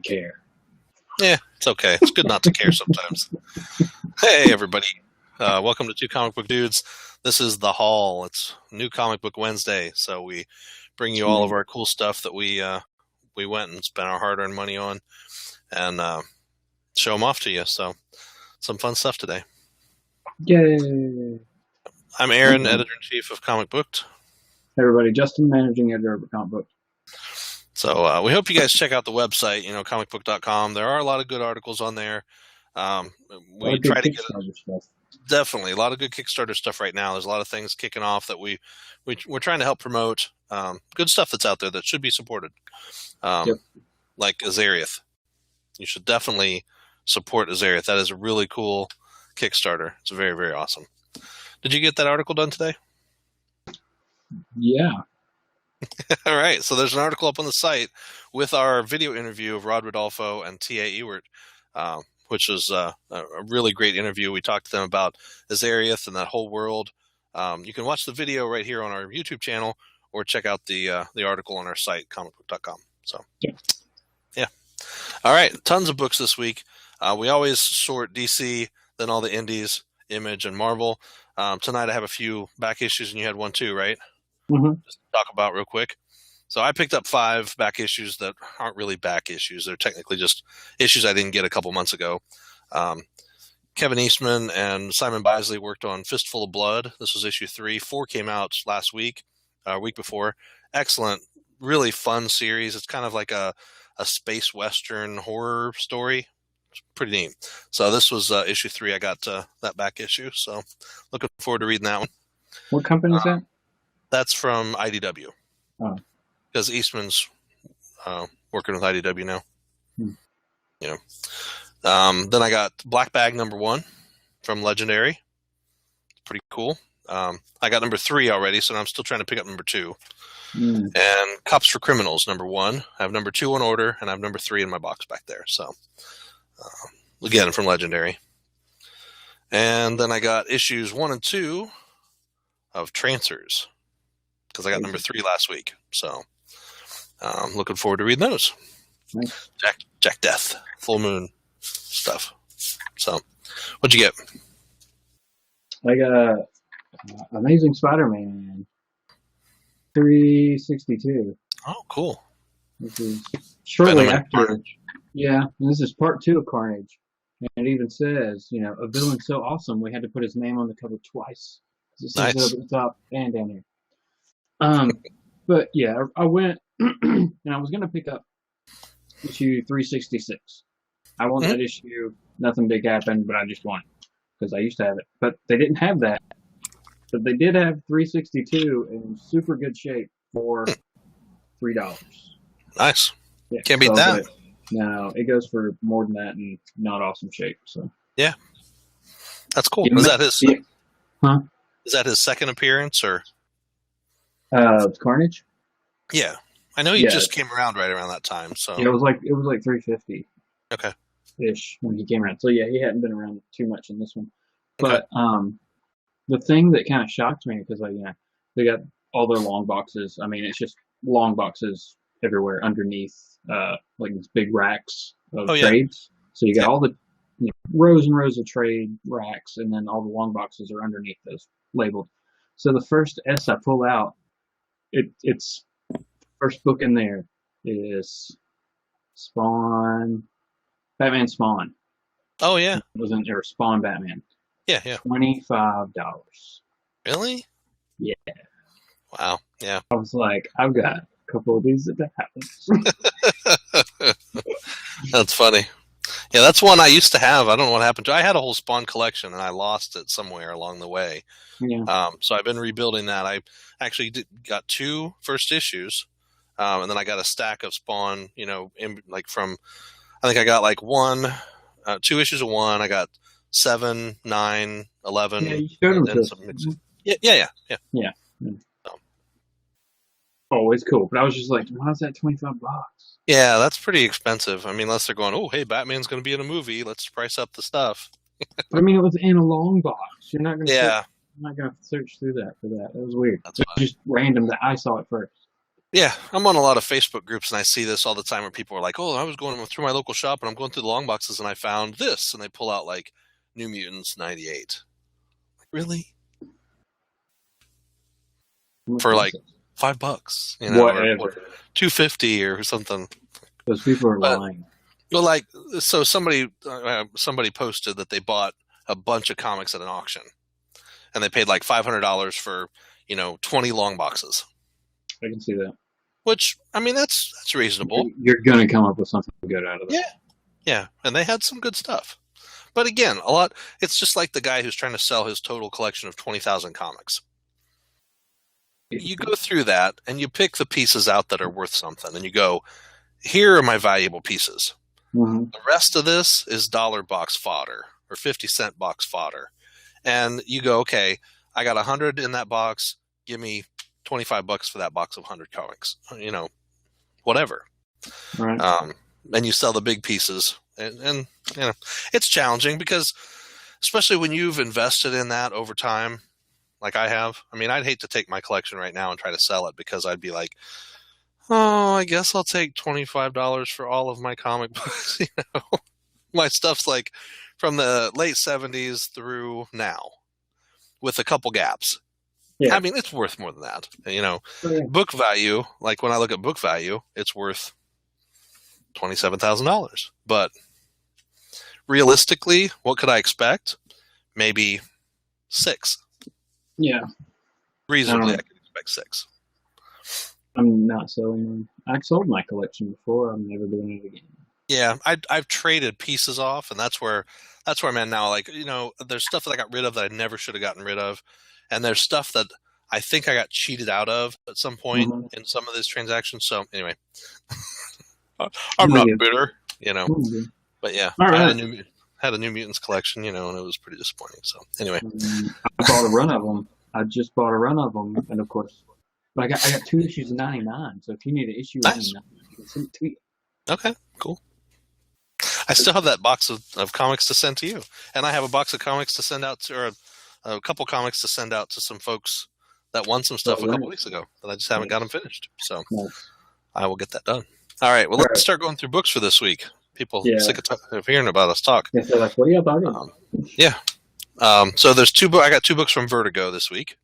care. Yeah, it's okay. It's good not to care sometimes. Hey, everybody. Welcome to Two Comic Book Dudes. This is The Haul. It's New Comic Book Wednesday, so we bring you all of our cool stuff that we went and spent our hard-earned money on and show them off to you. So some fun stuff today. Yay! I'm Aaron, editor-in-chief of Comic Booked. Hey everybody, Justin, managing editor of Comic Book. So we hope you guys check out the website, comicbook.com. There are a lot of good articles on there. We try to get stuff. Definitely a lot of good Kickstarter stuff right now. There's a lot of things kicking off that we're trying to help promote. Good stuff that's out there that should be supported. Like Azariath. You should definitely support Azariath. That is a really cool Kickstarter. It's very, very awesome. Did you get that article done today? Yeah. All right. So there's an article up on the site with our video interview of Rod Rodolfo and T.A. Ewert, which was a really great interview. We talked to them about Azariath and that whole world. You can watch the video right here on our YouTube channel or check out the article on our site, comicbook.com. So, yeah. All right. Tons of books this week. We always sort DC, then all the indies, Image, and Marvel. Tonight I have a few back issues, and you had one too, right? Mm-hmm. Just to talk about real quick. So I picked up 5 back issues that aren't really back issues. They're technically just issues I didn't get a couple months ago. Kevin Eastman and Simon Bisley worked on Fistful of Blood. This was issue 3. 4 came out last week, week before. Excellent, really fun series. It's kind of like a space western horror story. It's pretty neat. So this was issue 3. I got that back issue. So looking forward to reading that one. What company is that? That's from IDW. Oh. Because Eastman's working with IDW now. Then I got Black Bag #1 from Legendary. Pretty cool. I got #3 already, so I'm still trying to pick up #2. And Cops for Criminals #1. I have #2 on order, and I have #3 in my box back there. So, again, from Legendary. And then I got issues 1 and 2 of Trancers, because I got #3 last week. So, looking forward to reading those. Nice. Jack Death, Full Moon stuff. So, what'd you get? I got Amazing Spider-Man 362. Oh, cool. This is shortly after. Yeah, this is part 2 of Carnage. And it even says, a villain so awesome we had to put his name on the cover twice. It says it over the top and down here. But yeah, I went and I was going to pick up issue 366. I want that issue. Nothing big happened, but I just want it because I used to have it. But they didn't have that. But they did have 362 in super good shape for $3. Nice. Yeah, can't beat that. No, it goes for more than that in not awesome shape. So yeah, that's cool. Is that his? Huh? Is that his second appearance or? Carnage. Yeah, I know he just came around right around that time. So yeah, it was like 350. Okay. Ish when he came around. So yeah, he hadn't been around too much in this one. But the thing that kind of shocked me because they got all their long boxes. I mean, it's just long boxes everywhere underneath, like these big racks of trades. So you got all the rows and rows of trade racks, and then all the long boxes are underneath those labeled. So the first S I pull out, it's first book in there is Spawn, Batman Spawn. Oh yeah, it was in there, Spawn Batman. Yeah. $25. Really? Yeah. Wow. Yeah. I was like, I've got a couple of these at the house. That's funny. Yeah, that's one I used to have. I don't know what happened to it. I had a whole Spawn collection, and I lost it somewhere along the way. Yeah. So I've been rebuilding that. I actually got 2 first issues, and then I got a stack of Spawn, I think I got like 2 issues of 1. I got 7, 9, 11. Yeah, you showed them to us. Yeah. Oh, it's cool. But I was just like, why's that $25? Yeah, that's pretty expensive. I mean, unless they're going, oh, hey, Batman's going to be in a movie. Let's price up the stuff. I mean, it was in a long box. You're not going to. Yeah. I'm not going to search through that for that. It was weird. That's it was just random that I saw it first. Yeah, I'm on a lot of Facebook groups, and I see this all the time where people are like, "Oh, I was going through my local shop, and I'm going through the long boxes, and I found this," and they pull out like New Mutants '98. Really? How much For was like it? $5, or Whatever. $2.50 or something. Those people are But lying. well, like, so somebody posted that they bought a bunch of comics at an auction, and they paid like $500 for 20 long boxes. I can see that. Which, I mean, that's reasonable. You're gonna come up with something good out of that. Yeah, yeah, and they had some good stuff. But again, it's just like the guy who's trying to sell his total collection of 20,000 comics. You go through that and you pick the pieces out that are worth something, and you go, here are my valuable pieces. Mm-hmm. The rest of this is dollar box fodder or 50-cent box fodder. And you go, okay, I got 100 in that box. Give me $25 for that box of 100 comics, whatever. Right. And you sell the big pieces. And it's challenging because, especially when you've invested in that over time, like I have. I mean, I'd hate to take my collection right now and try to sell it because I'd be like, oh, I guess I'll take $25 for all of my comic books. My stuff's like from the late 70s through now, with a couple gaps. Yeah. I mean, it's worth more than that. Yeah. Book value, like when I look at book value, it's worth $27,000. But realistically, what could I expect? Maybe 6. Yeah. Reasonably, I could expect 6. I'm not selling them. I sold my collection before. I'm never doing it again. Yeah, I've traded pieces off, and that's where I'm at now. Like, there's stuff that I got rid of that I never should have gotten rid of, and there's stuff that I think I got cheated out of at some point in some of these transactions. So anyway, I'm not bitter, but yeah, I had a New Mutants collection, and it was pretty disappointing. So anyway, I bought a run of them. I just bought a run of them, and of course, but I got 2 issues of 99. So if you need an issue of 99, you can send it to me. Okay, cool. I still have that box of comics to send to you, and I have a box of comics to send out to, or a couple comics to send out to some folks that won some stuff a couple weeks ago that I just haven't got them finished. So I will get that done. All right, well, let's start going through books for this week. People sick of hearing about us talk. Yeah, they're like, what are you talking about? So there's 2 books. I got 2 books from Vertigo this week.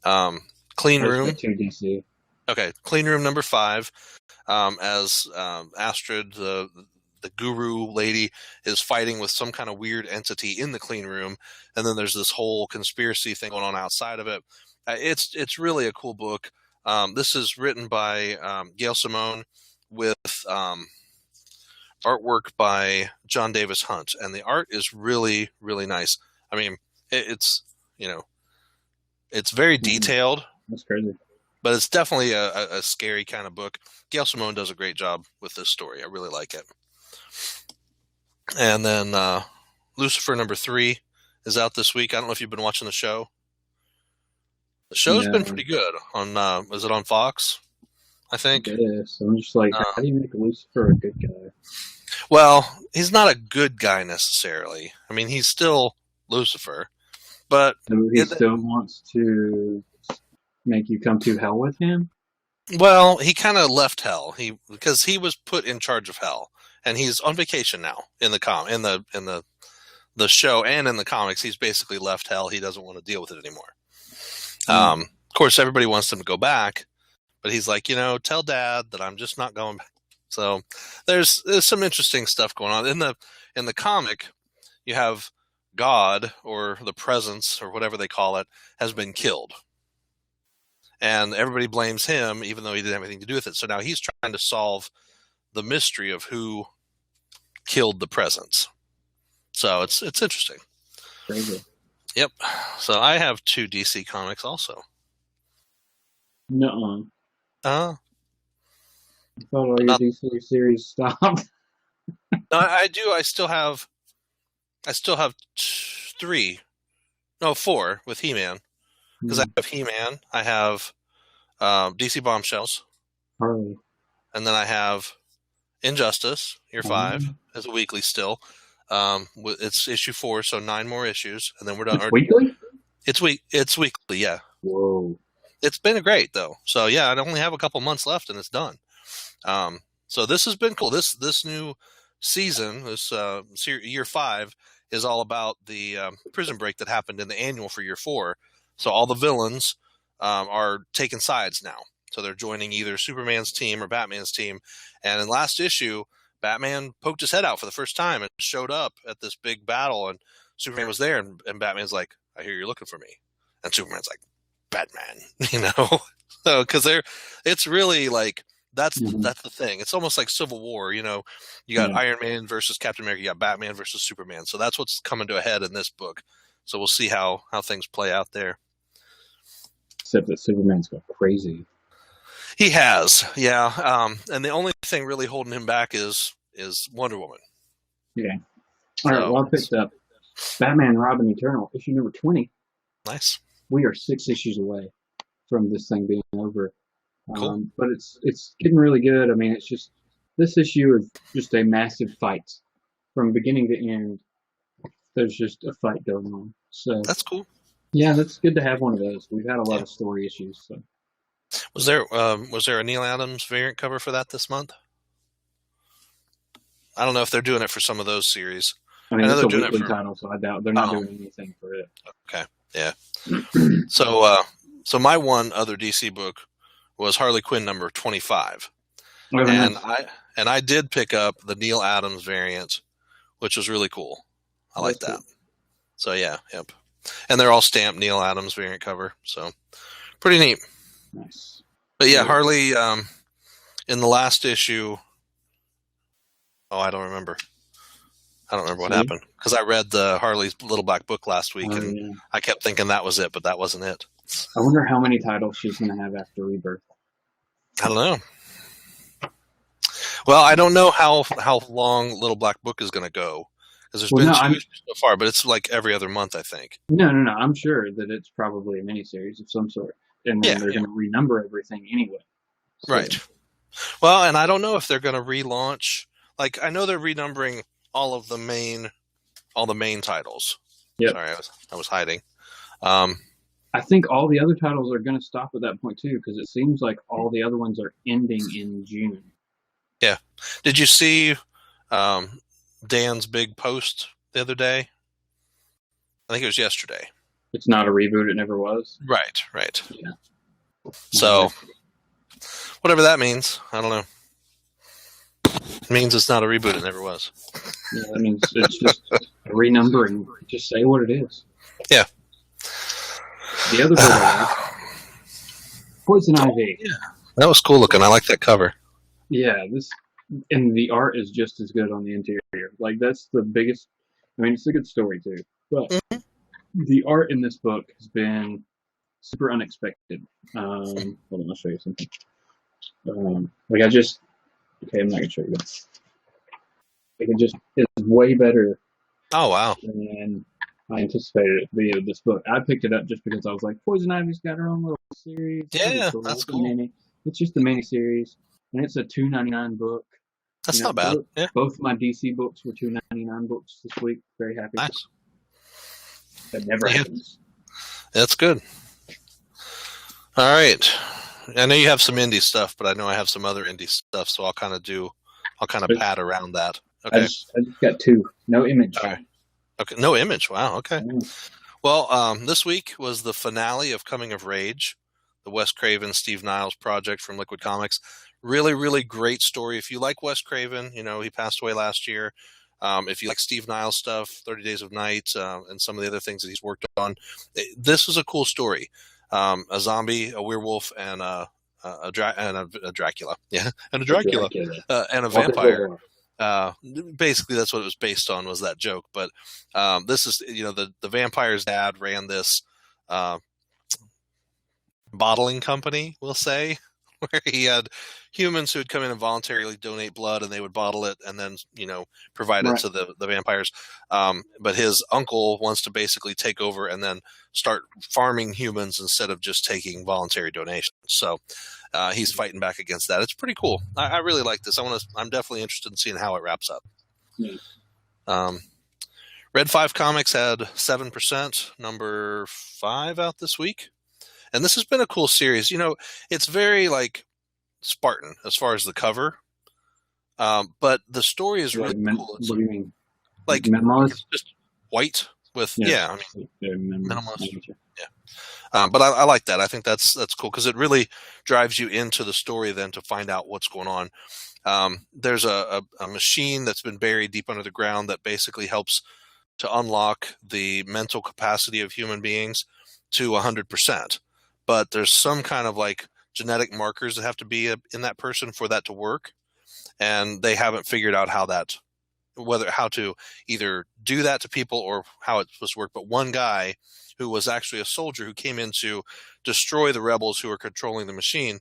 Clean Room. 2 DC. Okay, Clean Room number 5. As Astrid, the guru lady, is fighting with some kind of weird entity in the clean room, and then there's this whole conspiracy thing going on outside of it. It's really a cool book. This is written by Gail Simone with artwork by John Davis Hunt, and the art is really, really nice. I mean, it's very detailed. That's crazy. But it's definitely a scary kind of book. Gail Simone does a great job with this story. I really like it. And then Lucifer number 3 is out this week. I don't know if you've been watching the show. The show's been pretty good. Is it on Fox? I think. It is. I'm just like, how do you make Lucifer a good guy? Well, he's not a good guy necessarily. I mean, he's still Lucifer, but he still wants to make you come to hell with him? Well, he kind of left hell. Because he was put in charge of hell, and he's on vacation now in the show and in the comics. He's basically left hell. He doesn't want to deal with it anymore. Of course, everybody wants him to go back, but he's like, tell Dad that I'm just not going back. So there's some interesting stuff going on in the comic. You have God, or the presence, or whatever they call it, has been killed. And everybody blames him, even though he didn't have anything to do with it. So now he's trying to solve the mystery of who killed the presence. So it's interesting. Crazy. Yep. So I have 2 DC comics also. No. I thought all your DC series stopped. No, I do. I still have 3. No, 4 with He-Man. Because I have He-Man, I have DC Bombshells, Harley, and then I have Injustice, year 5, as a weekly still. It's issue 4, so 9 more issues, and then we're done. It's weekly? It's weekly, yeah. Whoa. it's been great though. So yeah, I only have a couple months left and it's done. So this has been cool. This new season, this year 5, is all about the prison break that happened in the annual for year 4. So all the villains are taking sides now. So they're joining either Superman's team or Batman's team. And in last issue, Batman poked his head out for the first time and showed up at this big battle, and Superman was there, and Batman's like, "I hear you're looking for me," and Superman's like, "Batman," So because it's really like that's the thing. It's almost like Civil War. You got Iron Man versus Captain America. You got Batman versus Superman. So that's what's coming to a head in this book. So we'll see how things play out there. Except that Superman's got crazy. He has, yeah. And the only thing really holding him back is Wonder Woman. Yeah. All right. Well, I picked up Batman Robin Eternal, issue number 20. Nice. We are 6 issues away from this thing being over. Cool. But it's getting really good. I mean, it's just this issue is just a massive fight from beginning to end. There's just a fight going on. So that's cool. Yeah, that's good to have one of those. We've had a lot of story issues. So. Was there a Neil Adams variant cover for that this month? I don't know if they're doing it for some of those series. I mean, it's a weekly title, so I doubt they're not doing anything for it. Okay, yeah. So my one other DC book was Harley Quinn number 25, and I did pick up the Neil Adams variant, which was really cool. I like that. Cool. So yeah, yep. And they're all stamped Neil Adams variant cover, so pretty neat. Nice. But yeah, Harley in the last issue. Oh, I don't remember what happened because I read the Harley's Little Black Book last week, and I kept thinking that was it, but that wasn't it. I wonder how many titles she's going to have after Rebirth. I don't know. Well, I don't know how long Little Black Book is going to go because there's been 2 issues so far, but it's like every other month, I think. No. I'm sure that it's probably a miniseries of some sort, and then they're going to renumber everything anyway. So. Right. Well, and I don't know if they're going to relaunch. Like I know they're renumbering all the main titles. Yeah. Sorry, I was hiding. I think all the other titles are going to stop at that point too, because it seems like all the other ones are ending in June. Yeah. Did you see Dan's big post the other day? I think it was yesterday. It's not a reboot. It never was. Right. Yeah. So, whatever that means, I don't know. It means it's not a reboot. It never was. Yeah, that means it's just a renumbering. Just say what it is. Yeah. The other book, Poison Ivy. Yeah, that was cool looking. I like that cover. Yeah, and the art is just as good on the interior. Like that's the biggest. I mean, it's a good story too, but the art in this book has been super unexpected. Hold on, I'll show you something. Okay, I'm not gonna show you that. It's way better. Oh wow! Than I anticipated it to be this book. I picked it up just because I was like, Poison Ivy's got her own little series. Yeah, that's cool. It's just the mini series, and it's a $2.99 book. That's not bad. Yeah. Both my DC books were $2.99 books this week. Very happy. Nice. That never happens. That's good. All right. I know you have some indie stuff, but I know I have some other indie stuff, so I'll kind of pad around that. Okay. I just got 2. No Image. All right. Okay. No Image. Wow. Okay. Well, this week was the finale of Coming of Rage, the Wes Craven, Steve Niles project from Liquid Comics. Really, really great story. If you like Wes Craven, he passed away last year. If you like Steve Niles stuff, 30 Days of Night, and some of the other things that he's worked on, this was a cool story. A zombie, a werewolf, and a Dracula. Yeah, and a Dracula. And a vampire. Basically, that's what it was based on, was that joke. But this is, the vampire's dad ran this bottling company, we'll say, where he had humans who would come in and voluntarily donate blood, and they would bottle it and then, provide it to the vampires. But his uncle wants to basically take over and then start farming humans instead of just taking voluntary donations. So he's fighting back against that. It's pretty cool. I really like this. I'm definitely interested in seeing how it wraps up. Red 5 Comics had 7%, number 5 out this week. And this has been a cool series. It's very like Spartan as far as the cover, but the story is really cool. What do you mean? Like minimalist? Just white with minimalist. Yeah, but I like that. I think that's cool because it really drives you into the story then to find out what's going on. There's a machine that's been buried deep under the ground that basically helps to unlock the mental capacity of human beings to 100%. But there's some kind of like genetic markers that have to be in that person for that to work, and they haven't figured out how to either do that to people or how it's supposed to work. But one guy who was actually a soldier who came in to destroy the rebels who were controlling the machine,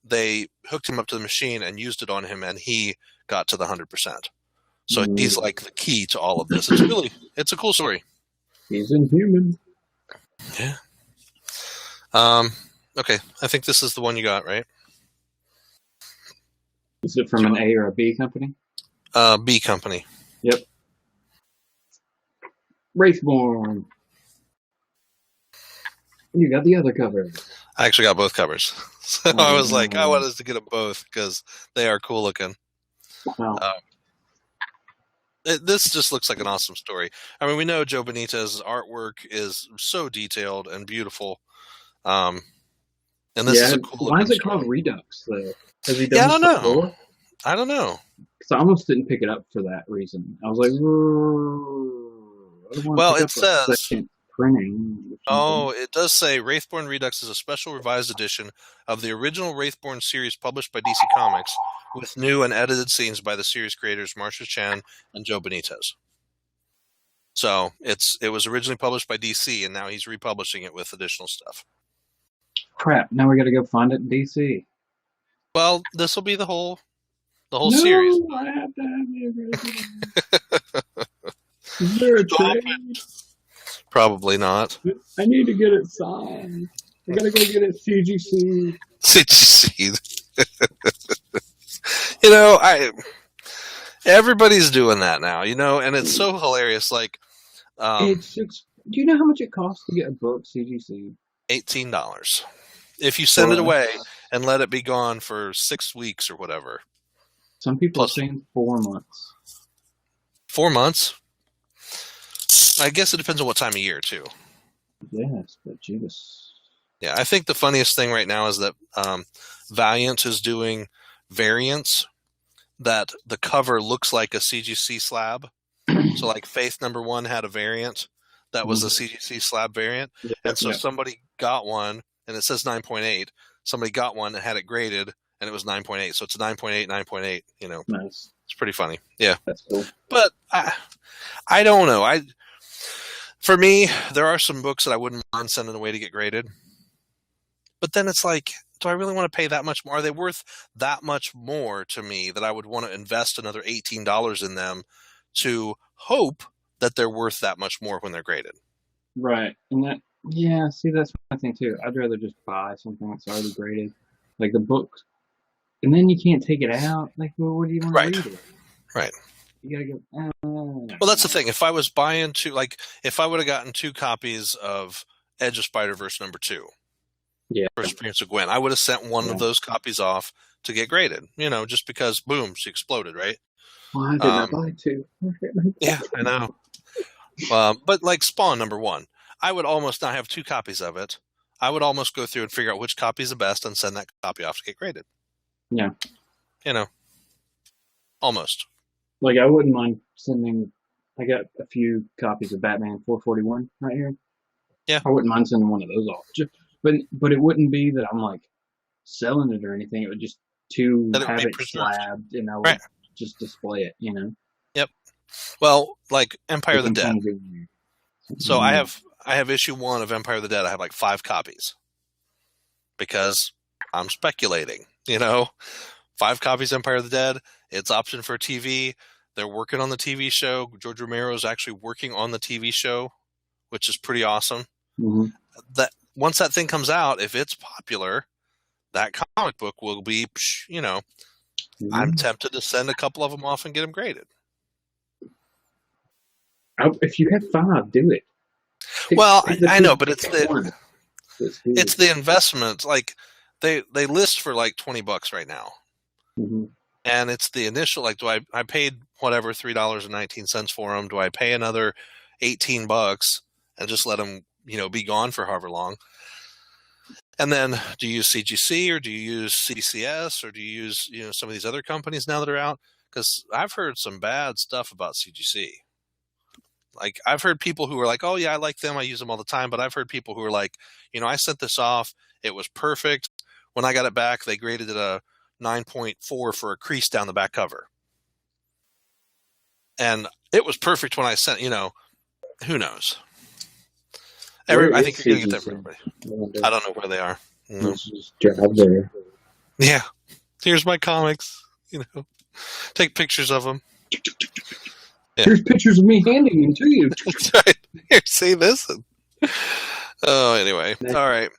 they hooked him up to the machine and used it on him, and he got to the 100%. So he's like the key to all of this. It's a cool story. He's inhuman. Yeah. Okay, I think this is the one you got, right? Is it from an A or a B company? B company. Yep. Wraithborn. You got the other cover. I actually got both covers. So I was like, I wanted to get them both because they are cool looking. Wow. This just looks like an awesome story. I mean, we know Joe Benitez's artwork is so detailed and beautiful. And this is a cool Why is it story. called Redux, though? Has he done I don't know. I don't know. Because I almost dn't pick it up for that reason. I was like, well, it says printing. Oh, it does say Wraithborn Redux is a special revised edition of the original Wraithborn series published by DC Comics with new and edited scenes by the series creators Marcia Chan and Joe Benitez. So it was originally published by DC, and now he's republishing it with additional stuff. Crap! Now we got to go find it in DC. Well, this will be the whole series. I have to have the original. Is there a trade? Probably not. I need to get it signed. I gotta go get it CGC. CGC. Everybody's doing that now, and it's so hilarious. Like, do you know how much it costs to get a book CGC? $18. If you send it away and let it be gone for 6 weeks or whatever. Some people are saying 4 months. 4 months? I guess it depends on what time of year, too. Yes, but Jesus. Yeah, I think the funniest thing right now is that Valiant is doing variants that the cover looks like a CGC slab. So, like, Faith #1 had a variant that was a CGC slab variant. Yeah, and so somebody got one, and it says 9.8. Somebody got one and had it graded, and it was 9.8. So it's 9.8, 9.8, Nice. It's pretty funny. Yeah. That's cool. But I don't know. For me, there are some books that I wouldn't mind sending away to get graded. But then it's like, do I really want to pay that much more? Are they worth that much more to me that I would want to invest another $18 in them to hope that they're worth that much more when they're graded? Right. And that's my thing too. I'd rather just buy something that's already graded. Like the book. And then you can't take it out. Like, well, what do you want to read it? Right. You gotta go. Well, that's the thing. If I was buying if I would have gotten 2 copies of Edge of Spider-Verse #2, First Appearance of Gwen, I would have sent one of those copies off to get graded. Just because, boom, she exploded, right? Well, I did not buy 2. Yeah, I know. But like Spawn #1, I would almost not have 2 copies of it. I would almost go through and figure out which copy is the best and send that copy off to get graded. Yeah. Almost. Like, I wouldn't mind sending. I got a few copies of Batman 441 right here. Yeah. I wouldn't mind sending one of those off. But it wouldn't be that I'm like selling it or anything. It would just have it slabbed, and I would just display it. Yep. Well, like Empire of the Dead. So I have issue 1 of Empire of the Dead. I have like 5 copies because I'm speculating. 5 copies of Empire of the Dead. It's optioned for TV. They're working on the TV show. George Romero is actually working on the TV show, which is pretty awesome. Mm-hmm. That once that thing comes out, if it's popular, that comic book will be, I'm tempted to send a couple of them off and get them graded. If you have 5, do it. I know, but it's the It's the investment. Like they list for like $20 right now. Mm-hmm. And it's the initial, like, I paid whatever $3.19 for them. Do I pay another $18 and just let them, be gone for however long? And then do you use CGC or do you use CCS or do you use, some of these other companies now that are out? Because I've heard some bad stuff about CGC. Like I've heard people who are like, oh yeah, I like them. I use them all the time. But I've heard people who are like, I sent this off. It was perfect. When I got it back, they graded it a 9.4 for a crease down the back cover. And it was perfect when I sent, who knows? I think you're going to get that for everybody. I don't know where they are. Just drive there. Yeah. Here's my comics, take pictures of them. Yeah. Here's pictures of me handing them to you. That's right. Here, see this? Oh, anyway. All right.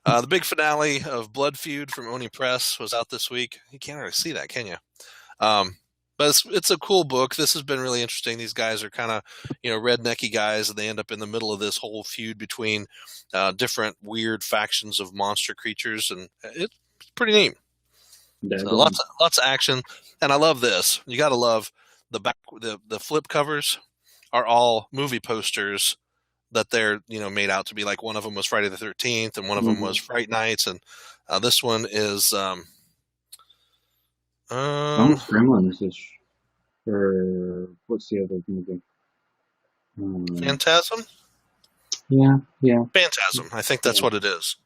The big finale of Blood Feud from Oni Press was out this week. You can't really see that, can you? But it's a cool book. This has been really interesting. These guys are kind of, rednecky guys, and they end up in the middle of this whole feud between different weird factions of monster creatures, and it's pretty neat. So lots of action, and I love this. You got to love the flip covers are all movie posters that they're made out to be. Like one of them was Friday the 13th, and one of them was Fright Nights, and this one is almost Gremlins-ish. Or what's the other movie? Phantasm? Yeah. Phantasm. I think that's what it is.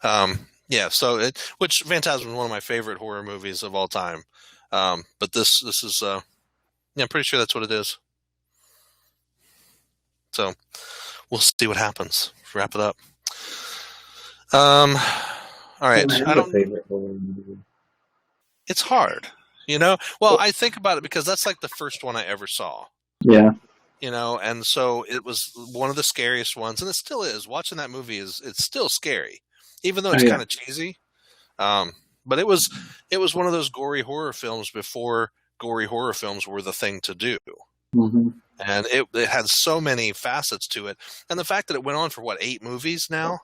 Yeah, so which Phantasm is one of my favorite horror movies of all time. But this is I'm pretty sure that's what it is. So we'll see what happens. Wrap it up. All right. I don't. Favorite horror movie. It's hard, Well, I think about it because that's like the first one I ever saw. Yeah. And so it was one of the scariest ones, and it still is. Watching that movie it's still scary, even though it's kind of cheesy. But it was one of those gory horror films before gory horror films were the thing to do. Mm-hmm. And it had so many facets to it. And the fact that it went on for 8 movies now,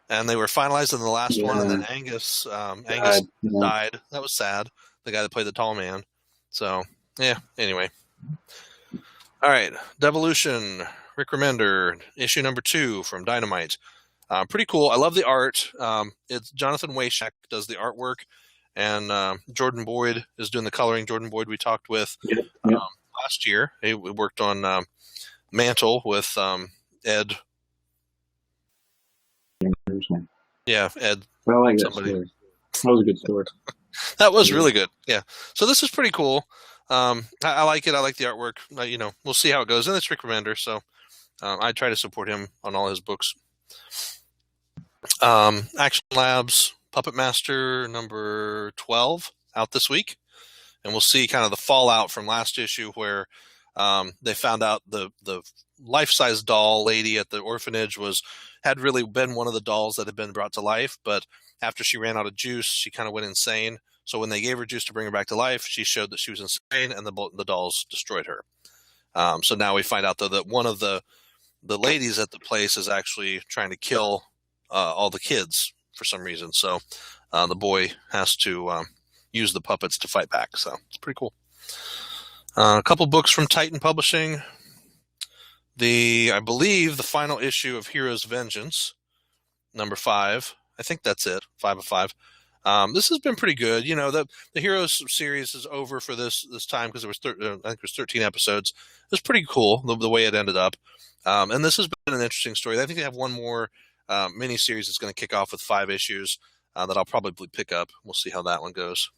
and they were finalized in the last one, and then Angus died. That was sad. The guy that played the tall man. So, yeah, anyway. All right, Devolution, Rick Remender, issue number 2 from Dynamite. Pretty cool. I love the art. It's Jonathan Wayshak does the artwork, and Jordan Boyd is doing the coloring. Jordan Boyd we talked with last year. He worked on Mantle with Ed. Yeah, Ed. I like that story. That was a good story. That was really good. Yeah. So this is pretty cool. I like it. I like the artwork. We'll see how it goes. And it's Rick Remender, so I try to support him on all his books. Action Labs Puppet Master number 12 out this week, and we'll see kind of the fallout from last issue where they found out the life-size doll lady at the orphanage had really been one of the dolls that had been brought to life, but after she ran out of juice, she kind of went insane. So when they gave her juice to bring her back to life, she showed that she was insane, and the dolls destroyed her. So now we find out, though, that one of the ladies at the place is actually trying to kill all the kids for some reason. So the boy has to use the puppets to fight back. So it's pretty cool. A couple books from Titan Publishing. I believe the final issue of Heroes Vengeance, number 5. I think that's it. 5 of 5. This has been pretty good. The Heroes series is over for this time because I think it was 13 episodes. It was pretty cool the way it ended up. And this has been an interesting story. I think they have one more mini-series that's going to kick off with 5 issues that I'll probably pick up. We'll see how that one goes.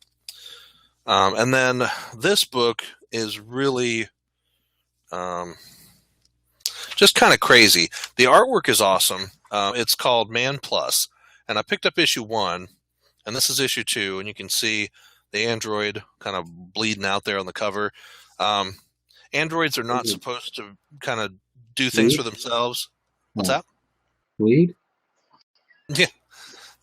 And then this book is really just kind of crazy. The artwork is awesome. It's called Man Plus. And I picked up issue 1, and this is issue 2, and you can see the android kind of bleeding out there on the cover. Androids are not supposed to kind of do things for themselves. What's that? Bleed? Yeah.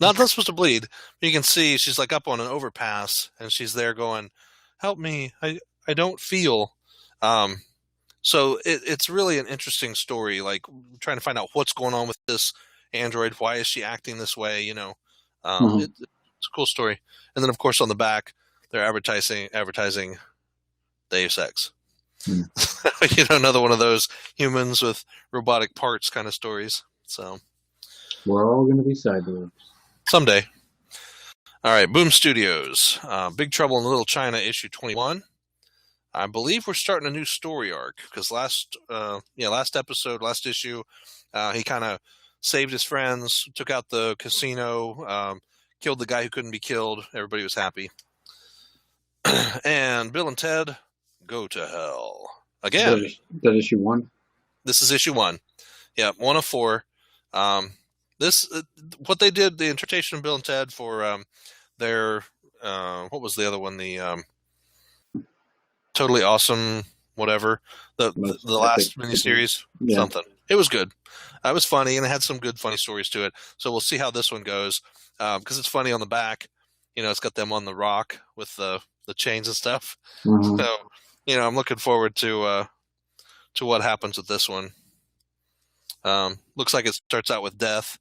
Not supposed to bleed. You can see she's like up on an overpass, and she's there going, "Help me. I don't feel." So it's really an interesting story, like trying to find out what's going on with this android. Why is she acting this way? You know, Mhm. it's a cool story. And then, of course, on the back, they're advertising Deus Ex. Hmm. You know, another one of those humans with robotic parts kind of stories. So We're all going to be cyborgs. someday. All right, Boom Studios, Big Trouble in Little China, issue 21. I believe we're starting a new story arc because last issue, he kind of saved his friends, took out the casino, killed the guy who couldn't be killed. Everybody was happy. And Bill and Ted Go to Hell again. That issue 1? This is issue 1. Yeah, 1 of 4. What they did, the interpretation of Bill and Ted for their what was the other one? The Totally Awesome whatever, the last miniseries, something. It was good. It was funny, and it had some good funny stories to it. So we'll see how this one goes, because it's funny on the back. You know, it's got them on the rock with the chains and stuff. Mm-hmm. So, you know, I'm looking forward to what happens with this one. Looks like it starts out with Death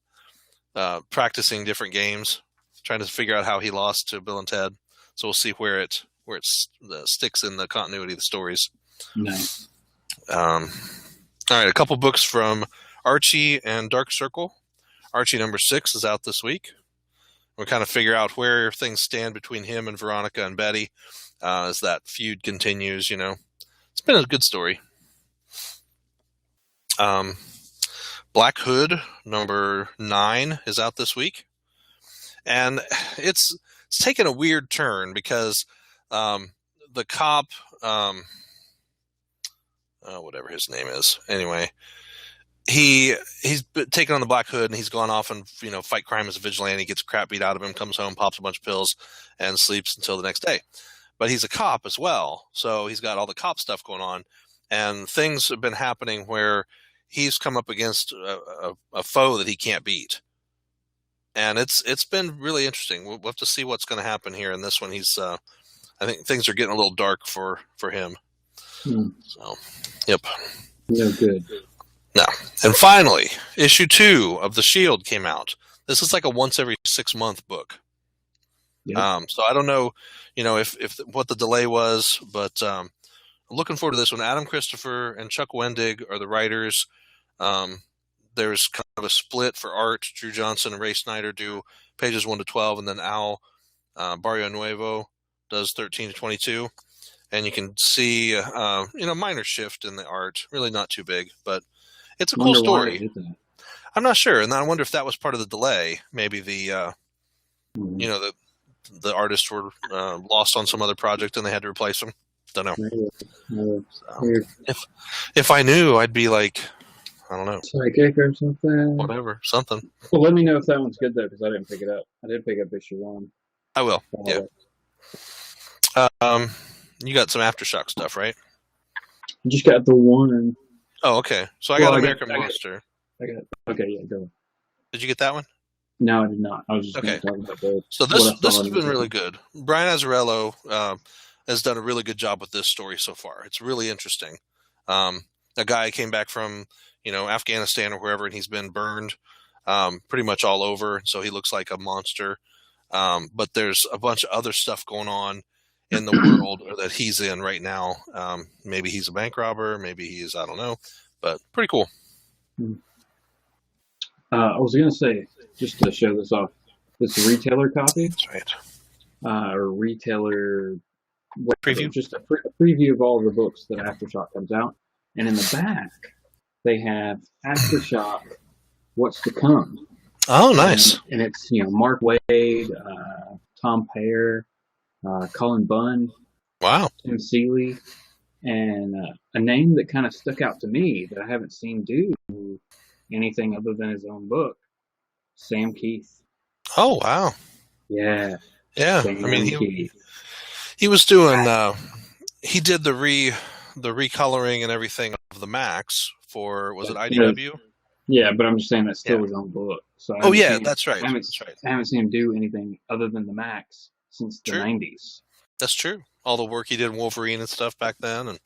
practicing different games, trying to figure out how he lost to Bill and Ted. So we'll see where it sticks in the continuity of the stories. Nice. All right, a couple books from Archie and Dark Circle. Archie number 6 is out this week. We'll kind of figure out where things stand between him and Veronica and Betty as that feud continues. You know, it's been a good story. Black Hood number 9 is out this week, and it's taken a weird turn because the cop, whatever his name is, anyway, he's taken on the Black Hood and he's gone off and, you know, fight crime as a vigilante. Gets crap beat out of him, comes home, pops a bunch of pills, and sleeps until the next day. But he's a cop as well, so he's got all the cop stuff going on, and things have been happening where he's come up against a foe that he can't beat. And it's been really interesting. We'll have to see what's going to happen here in this one. He's I think things are getting a little dark for him. So, yep. No good. No. And finally, issue 2 of The Shield came out. This is like a once every 6 month book. Yep. So I don't know, you know, if what the delay was, but I'm looking forward to this one. Adam Christopher and Chuck Wendig are the writers. There's kind of a split for art. Drew Johnson and Ray Snyder do pages 1 to 12, and then Al Barrio Nuevo does 13 to 22. And you can see, you know, minor shift in the art. Really not too big, but it's a cool story. I'm not sure, and I wonder if that was part of the delay. Maybe the, you know, the artists were lost on some other project and they had to replace them. Don't know. So, if I knew, I'd be like, I don't know, psychic or something. Whatever, something. Well, let me know if that one's good though, because I didn't pick it up. I did pick up issue 1. I will. Yeah. You got some Aftershock stuff, right? I just got the 1. Oh, okay. So I got American Monster. Okay, yeah, go. Did you get that one? No, I did not. I was just going to talk about those. So this has been really good. Brian Azzarello has done a really good job with this story so far. It's really interesting. A guy came back from, you know, Afghanistan or wherever, and he's been burned pretty much all over. So he looks like a monster. But there's a bunch of other stuff going on in the world that he's in right now. Maybe he's a bank robber. Maybe he is, I don't know. But pretty cool. I was going to say, just to show this off, this retailer copy. That's right. Or retailer preview. Just a preview of all the books that Aftershock comes out. And in the back, they have Aftershock, What's to Come. Oh, nice. And it's, you know, Mark Waid, Tom Payer, Cullen Bunn. Wow. Tim Seeley. And a name that kind of stuck out to me that I haven't seen do anything other than his own book, Sam Keith. Oh, wow. Yeah. Yeah. Sam I mean, Keith. He was doing, he did the recoloring and everything of the Max for, was it IDW? Yeah, but I'm just saying that's still his own book. So that's right. I haven't seen him do anything other than the Max since the 90s. That's true. All the work he did in Wolverine and stuff back then, and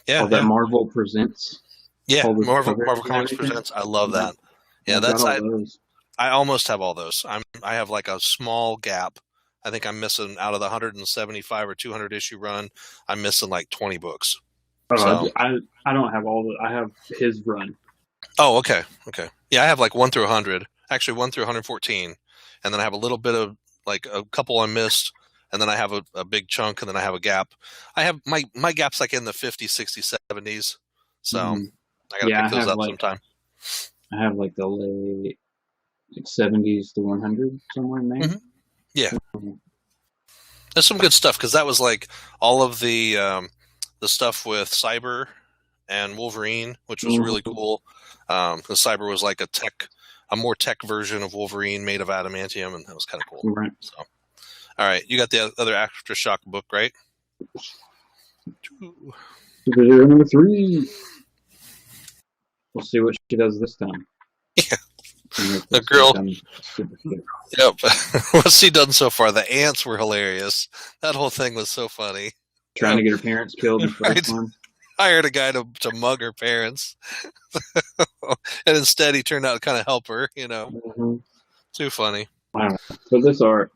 that Marvel Presents. Yeah, Marvel Comics Presents. I love that. Yeah, that's I almost have all those. I have like a small gap. I think I'm missing out of the 175 or 200 issue run. I'm missing like 20 books. Oh, So, I don't have all the. I have his run. oh, okay, okay, yeah, I have like 1 through 100. Actually, 1 through 114, and then I have a little bit of like a couple I missed, and then I have a big chunk, and then I have a gap. I have my gap's like in the 50s, 60s, 70s. So I gotta pick those up sometime. I have like the late 70s to 100 somewhere in there. Mm-hmm. Yeah. There's some good stuff because that was like all of the stuff with Cyber and Wolverine, which was really cool. The Cyber was like a more tech version of Wolverine made of adamantium, and that was kind of cool. Right. So, all right, you got the other Aftershock book, right? Superhero number 3. We'll see what she does this time. Yeah. The girl. Yep. What's she done so far? The ants were hilarious. That whole thing was so funny. Trying to get her parents killed in the first one. Hired a guy to mug her parents. And instead he turned out to kind of help her, you know. Mm-hmm. Too funny. Wow. So this art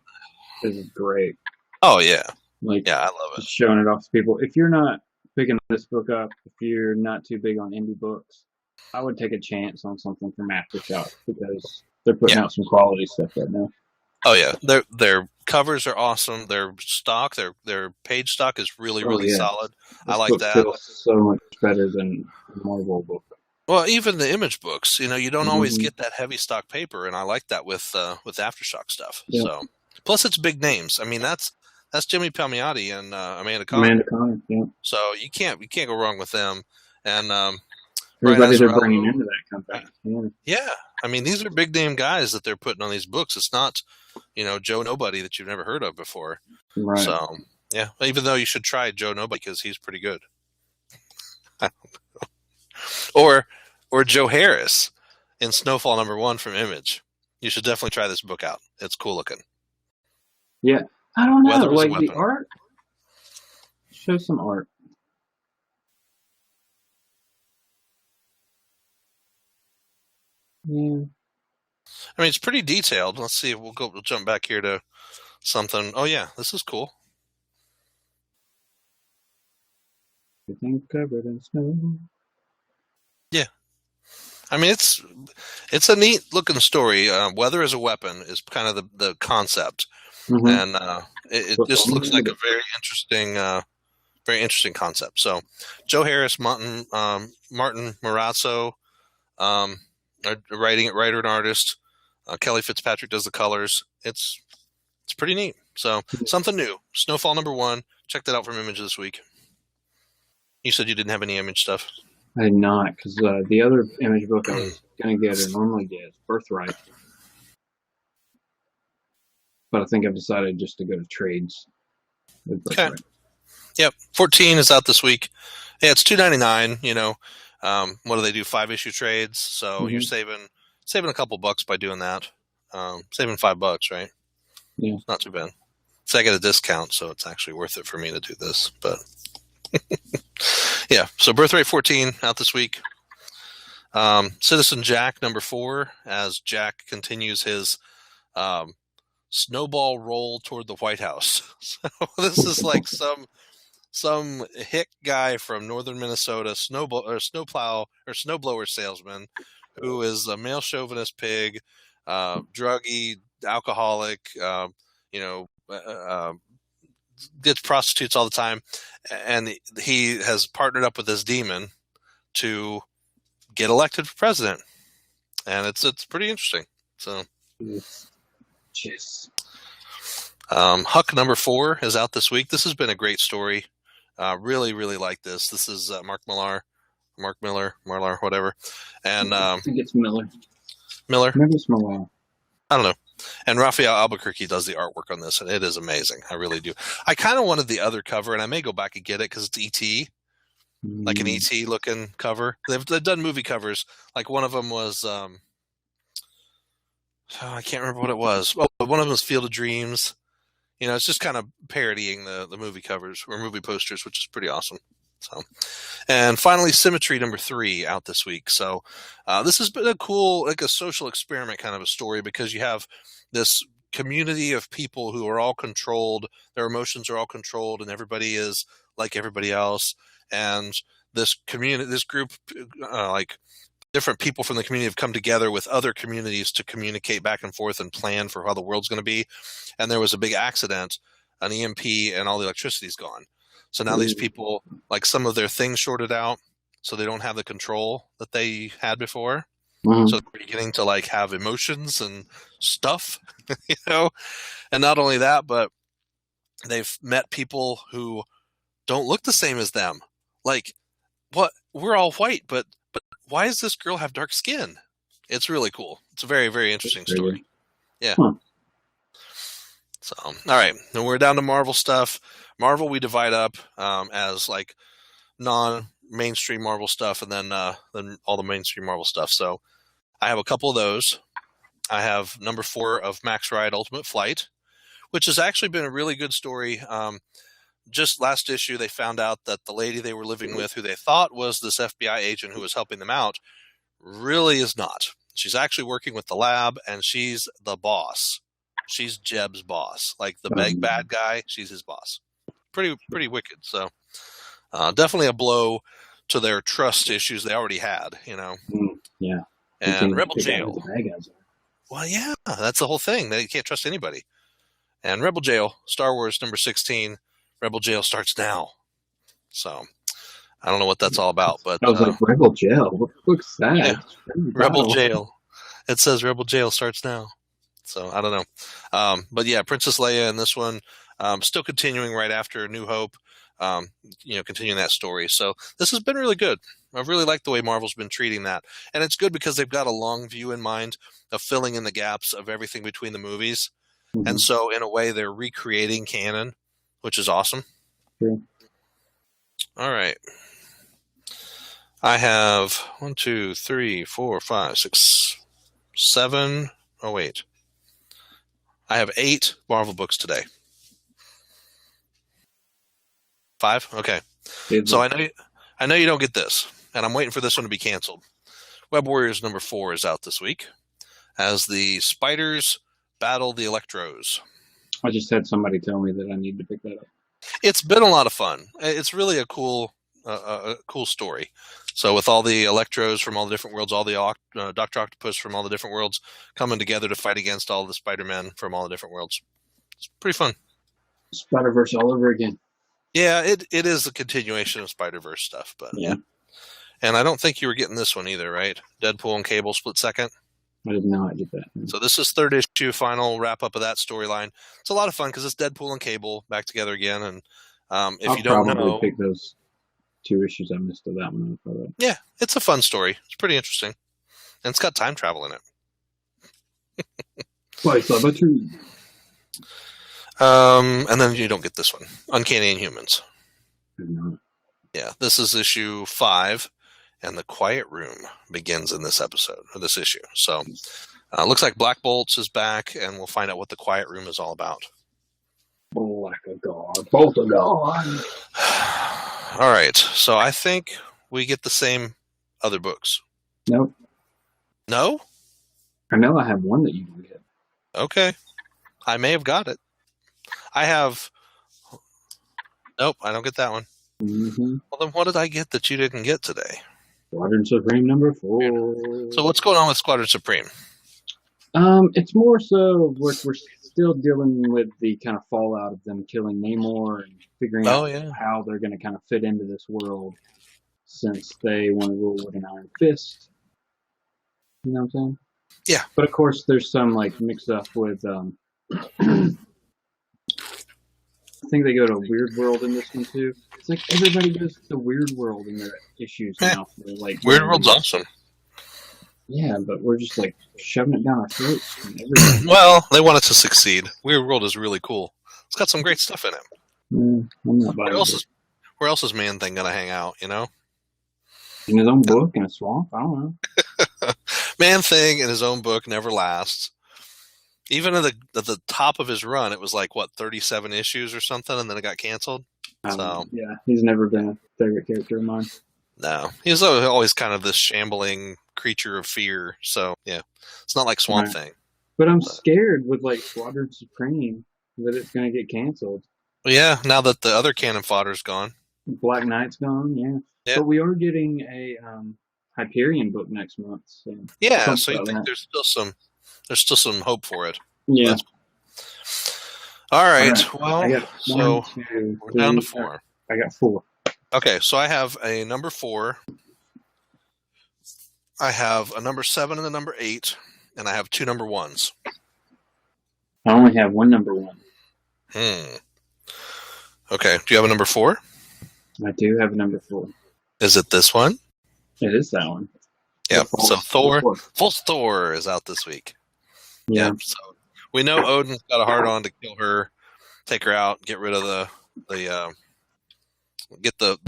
is great. Oh, yeah. Like, yeah, I love it. Just showing it off to people. If you're not picking this book up, if you're not too big on indie books, I would take a chance on something from Aftershock because they're putting out some quality stuff right now. Oh yeah, their covers are awesome. Their stock, their page stock is really solid. I like that. Feels so much better than the Marvel book. Well, even the Image books, you know, you don't always get that heavy stock paper, and I like that with Aftershock stuff. Yeah. So plus it's big names. I mean, that's Jimmy Palmiotti and Amanda Conner. Yeah. So you can't go wrong with them. And everybody they're bringing into that company. Yeah, I mean, these are big name guys that they're putting on these books. It's not, you know, Joe Nobody that you've never heard of before. Right. So yeah, even though you should try Joe Nobody because he's pretty good. I don't know. Or Joe Harris in Snowfall #1 from Image. You should definitely try this book out. It's cool looking. Yeah, I don't know. Like the art. Show some art. Yeah. I mean, it's pretty detailed. Let's see. We'll jump back here to something. Oh yeah, this is cool. Everything covered in snow. Yeah. I mean, it's a neat looking story. Weather as a weapon is kind of the concept, and it just looks like a very interesting concept. So, Joe Harris, Martin Morazzo, writer and artist. Kelly Fitzpatrick does the colors. It's pretty neat. So something new. Snowfall #1. Check that out from Image this week. You said you didn't have any Image stuff. I did not, because the other Image book I was going to get or normally get is Birthright. But I think I've decided just to go to trades with Birthright. Okay. Yep. 14 is out this week. Yeah, it's $2.99, you know. What do they do? 5-issue trades. So you're saving a couple bucks by doing that. Saving $5, right? Yeah. It's not too bad. So I get a discount, so it's actually worth it for me to do this. But yeah, so Birthright 14 out this week. Citizen Jack #4, as Jack continues his snowball roll toward the White House. So this is like some hick guy from northern Minnesota, snowblower salesman, who is a male chauvinist pig, druggy, alcoholic, gets prostitutes all the time, and he has partnered up with this demon to get elected for president, and it's pretty interesting. So, jeez. Huck #4 is out this week. This has been a great story. Really like this. This is Mark Millar, whatever. And I think it's Miller. Maybe it's Millar. I don't know. And Raphael Albuquerque does the artwork on this, and it is amazing. I really do. I kind of wanted the other cover, and I may go back and get it because it's E.T., like an E.T. looking cover. They've done movie covers. Like one of them was, I can't remember what it was. Oh, one of them was Field of Dreams. You know, it's just kind of parodying the movie covers or movie posters, which is pretty awesome. So, and finally, Symmetry number 3 out this week. So this has been a cool, like a social experiment kind of a story, because you have this community of people who are all controlled. Their emotions are all controlled, and everybody is like everybody else. And this community, this group, like different people from the community have come together with other communities to communicate back and forth and plan for how the world's going to be. And there was a big accident, an EMP, and all the electricity's gone. So now these people, like, some of their things shorted out, so they don't have the control that they had before. So they're beginning to like have emotions and stuff, you know. And not only that, but they've met people who don't look the same as them. Like, what? We're all white, but why does this girl have dark skin? It's really cool. It's a very, very interesting story. Yeah. So, all right, and we're down to Marvel stuff. Marvel we divide up as like non-mainstream Marvel stuff, and then all the mainstream Marvel stuff. So I have a couple of those. I have number 4 of Max Ride Ultimate Flight, which has actually been a really good story. Just last issue, they found out that the lady they were living with, who they thought was this FBI agent who was helping them out, really is not. She's actually working with the lab, and she's the boss. She's Jeb's boss. Like the big bad guy, she's his boss. Pretty wicked. So definitely a blow to their trust issues they already had, you know. Yeah. And Rebel Jail. Well, yeah, that's the whole thing. They can't trust anybody. And Rebel Jail, Star Wars number 16, Rebel Jail starts now. So I don't know what that's all about, but I was like, Rebel Jail. What looks that? Yeah. Rebel Jail. It says Rebel Jail starts now. So I don't know. But yeah, Princess Leia in this one, still continuing right after New Hope, continuing that story. So this has been really good. I've really liked the way Marvel's been treating that. And it's good because they've got a long view in mind of filling in the gaps of everything between the movies. And so in a way, they're recreating canon, which is awesome. All right. I have 1, 2, 3, 4, 5, 6, 7. Oh, wait. I have 8 Marvel books today. 5? Okay. So I know you don't get this, and I'm waiting for this one to be canceled. Web Warriors number 4 is out this week as the Spiders battle the Electros. I just had somebody tell me that I need to pick that up. It's been a lot of fun. It's really a cool story. So with all the Electros from all the different worlds, all the Dr. Octopus from all the different worlds coming together to fight against all the Spider-Men from all the different worlds. It's pretty fun. Spider-Verse all over again. Yeah, it is a continuation of Spider-Verse stuff, but yeah. And I don't think you were getting this one either, right? Deadpool and Cable split second. I did not get that. So this is 3rd issue, final wrap up of that storyline. It's a lot of fun because it's Deadpool and Cable back together again. And if you don't know, I'll pick those 2 issues I missed of that one. Yeah, it's a fun story. It's pretty interesting, and it's got time travel in it. Why, Sabato? And then you don't get this one, Uncanny Inhumans. Yeah, this is issue 5. And the Quiet Room begins in this episode, or this issue. So looks like Black Bolts is back, and we'll find out what the Quiet Room is all about. Black of God. Bolt of God. All right. So I think we get the same other books. Nope. No? I know I have one that you can get. Okay. I may have got it. I have... Nope, I don't get that one. Well, then what did I get that you didn't get today? Squadron Supreme number 4. So what's going on with Squadron Supreme? It's more so we're still dealing with the kind of fallout of them killing Namor and figuring out how they're going to kind of fit into this world since they want to rule with an iron fist. You know what I'm saying? Yeah. But of course, there's some like mix up with. I think they go to Weird World in this one too. It's like everybody goes to the Weird World in their issues now. They're like Weird World's awesome. Yeah, but we're just like shoving it down our throats. Well, they want it to succeed. Weird World is really cool. It's got some great stuff in it. I'm not where else is Man Thing gonna hang out? You know, in his own book in a swamp. I don't know. Man Thing in his own book never lasts. Even at the top of his run, it was like, 37 issues or something, and then it got canceled? So yeah, he's never been a favorite character of mine. no, he's always kind of this shambling creature of fear. So yeah, it's not like Swamp Thing. But I'm scared with like Squadron Supreme that it's going to get canceled. Well, yeah, now that the other cannon fodder's gone. Black Knight's gone, yeah. But we are getting a Hyperion book next month. So yeah, so you think there's still some hope for it. Yeah. All right. Well, so we're down to 4. I got 4. Okay, so I have a number 4. I have a number 7 and a number 8, and I have 2 number 1s. I only have 1 number 1. Okay. Do you have a number 4? I do have a number 4. Is it this one? It is that one. Yep. So False Thor is out this week. Yeah. Yep. So we know Odin's got a hard on to kill her, take her out, get rid of get the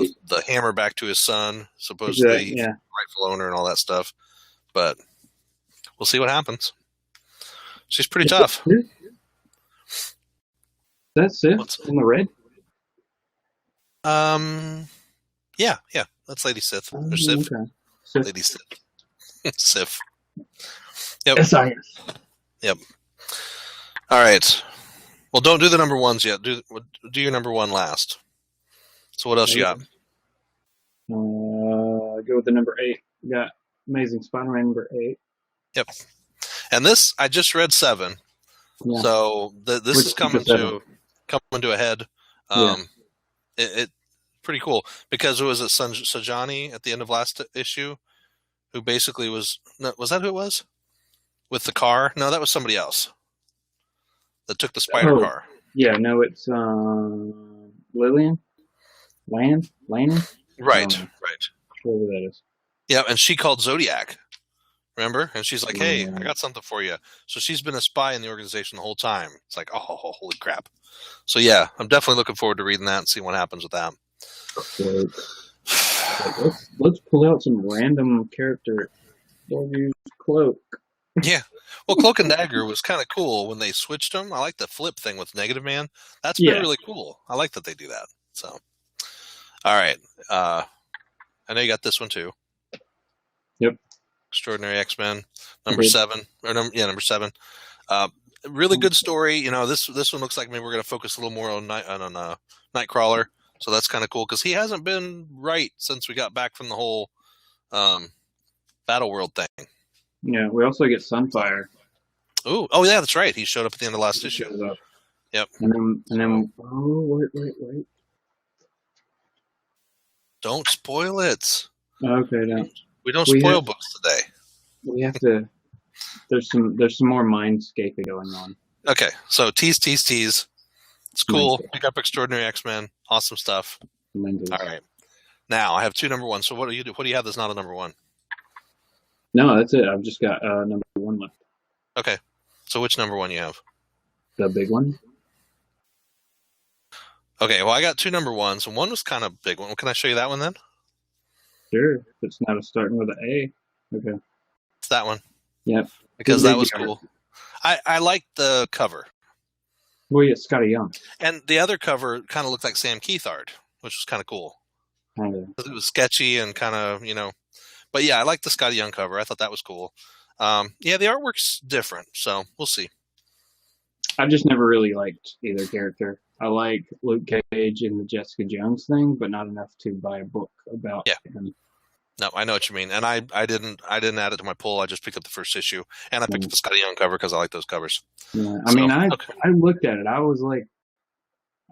hammer back to his son, supposedly rightful owner and all that stuff. But we'll see what happens. She's pretty tough. That's it. In the red. Yeah, that's Lady Sif. Or Sif. Okay. Lady Sif. Sif. Yep. S-I-S. Yep. All right. Well, don't do the number 1s yet. Do your number 1 last. So what else you got? Go with the number 8. You got Amazing Spider-Man number 8. Yep. And this, I just read 7. Yeah. So this is coming to a head. It pretty cool because it was Sajani at the end of last issue, who basically was that who it was with the car? No, that was somebody else that took the spider car. Yeah, no, it's Lillian, Lanning. Right. Whoever that is. Yeah, and she called Zodiac. Remember? And she's like, "Hey, I got something for you." So she's been a spy in the organization the whole time. It's like, oh, holy crap. So yeah, I'm definitely looking forward to reading that and seeing what happens with that. Let's pull out some random character. We'll use Cloak. Yeah. Well, Cloak and Dagger was kind of cool when they switched them. I like the flip thing with Negative Man. That's been really cool. I like that they do that. So, all right. I know you got this one too. Yep. Extraordinary X-Men, number 7. Number 7. Really good story. You know, this one looks like maybe we're going to focus a little more on Nightcrawler. So that's kind of cool because he hasn't been right since we got back from the whole Battle World thing. Yeah, we also get Sunfire. Oh yeah, that's right. He showed up at the end of last issue. Yep. And then wait. Don't spoil it. Okay, no. We don't spoil books today. We have to. There's some more mindscaping going on. Okay, so tease. It's cool. Pick up Extraordinary X-Men. Awesome stuff. All right. Now I have 2 number 1s. So what do you do? What do you have that's not a number 1? No, that's it. I've just got number 1 left. Okay. So which number 1 you have? The big one. Okay. Well, I got 2 number 1s, and one was kind of big one. Can I show you that one then? Sure. It's not starting with an A. Okay. It's that one. Yep. Because that was cool. I liked the cover. Well, yeah, Scotty Young. And the other cover kind of looked like Sam Keith art, which was kind of cool. It was sketchy and kind of, But yeah, I like the Scotty Young cover. I thought that was cool. Yeah, the artwork's different, so we'll see. I just never really liked either character. I like Luke Cage and the Jessica Jones thing, but not enough to buy a book about him. No, I know what you mean, and I didn't add it to my pull. I just picked up the first issue, and I picked up the Scotty Young cover because I like those covers. Yeah, I mean, I looked at it. I was like,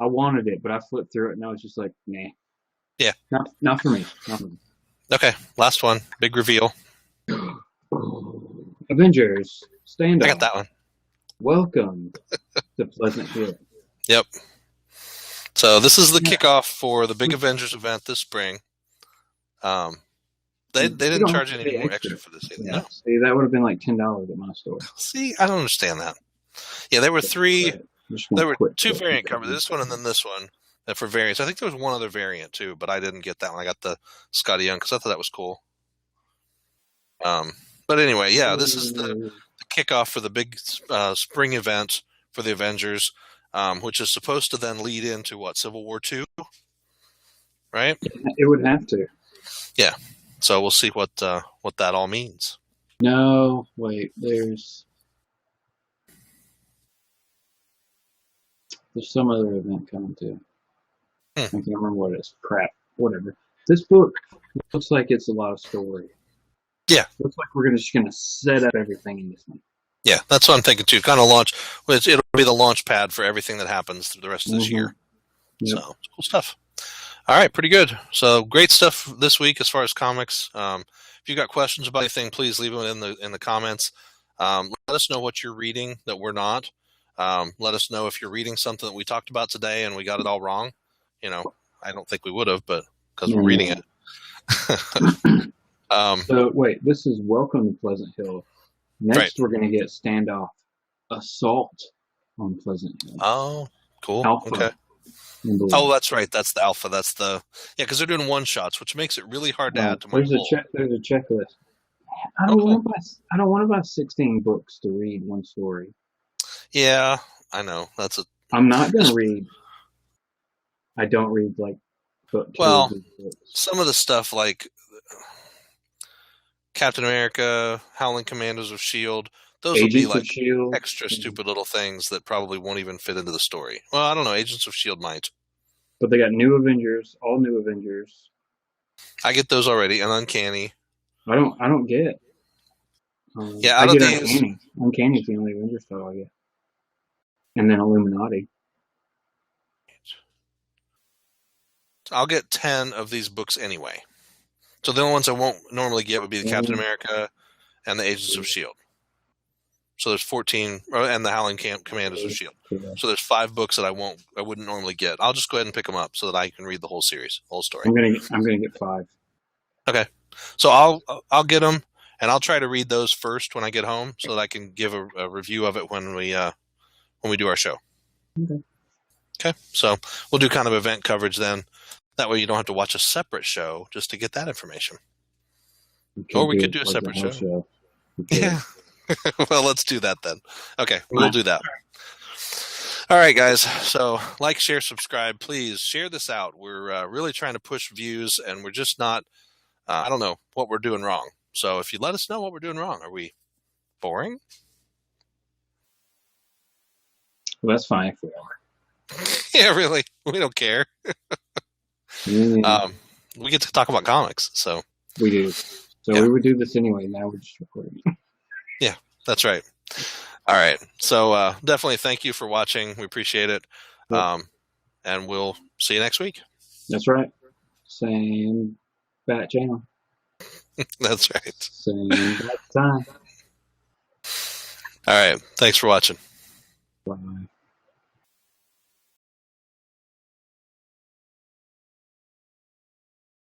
I wanted it, but I flipped through it, and I was just like, nah. Yeah, not for me. Okay, last one, big reveal. Avengers, stand up. I got that one. Welcome to Pleasant Hill. Yep. So this is the kickoff for the big Avengers event this spring. They didn't charge any more extra for this either. Yeah. No. See, that would have been like $10 at my store. See, I don't understand that. Yeah, there were 3. There were 2 variant covers. This one and then this one for variants. I think there was one other variant too, but I didn't get that one. I got the Scotty Young because I thought that was cool. But anyway, yeah, this is the kickoff for the big spring event for the Avengers, which is supposed to then lead into Civil War II? right? It would have to. Yeah. So we'll see what that all means. No, wait. There's some other event coming too. I can't remember what it is. Crap. Whatever. This book looks like it's a lot of story. Yeah. Looks like we're just gonna set up everything in this one. Yeah, that's what I'm thinking too. Kind of launch. It'll be the launch pad for everything that happens through the rest of this year. Yep. So cool stuff. All right, pretty good. So great stuff this week as far as comics. If you got questions about anything, please leave them in the comments. Let us know what you're reading that we're not. Let us know if you're reading something that we talked about today and we got it all wrong. I don't think we would have, but because we're reading it. So wait, this is Welcome to Pleasant Hill. Next, we're going to get Standoff Assault on Pleasant Hill. Oh, cool. Alpha. Okay. Oh, that's right. That's the alpha. That's because they're doing one shots, which makes it really hard to add to my pool. There's a checklist. I don't want to buy 16 books to read one story. Yeah, I know. I'm not going to read. I don't read like book. Well, some of the stuff like Captain America, Howling Commandos of S.H.I.E.L.D., those will be like extra stupid little things that probably won't even fit into the story. Well, I don't know. Agents of S.H.I.E.L.D. might. But they got New Avengers, all New Avengers. I get those already, and Uncanny. I don't get. Yeah, out of these, Uncanny. Uncanny's the only Avengers title I get. And then Illuminati. I'll get 10 of these books anyway. So the only ones I won't normally get would be the Captain America and the Agents of S.H.I.E.L.D. So there's 14, and the Howling Commandos of S.H.I.E.L.D. So there's 5 books that I wouldn't normally get. I'll just go ahead and pick them up so that I can read the whole series, the whole story. I'm gonna get 5. Okay, so I'll get them, and I'll try to read those first when I get home, so that I can give a review of it when we do our show. Okay, so we'll do kind of event coverage then. That way you don't have to watch a separate show just to get that information. Or we could do a separate show. Yeah. Well, let's do that then. Okay, we'll do that. All right, guys. So like, share, subscribe. Please share this out. We're really trying to push views, and we're just not, I don't know what we're doing wrong. So if you let us know what we're doing wrong, are we boring? Well, that's fine if we are. Yeah, really. We don't care. We get to talk about comics, so. We do. So we would do this anyway. Now we're just recording. Yeah, that's right. All right. So definitely thank you for watching. We appreciate it. And we'll see you next week. That's right. Same bat channel. That's right. Same bat time. All right. Thanks for watching. Bye.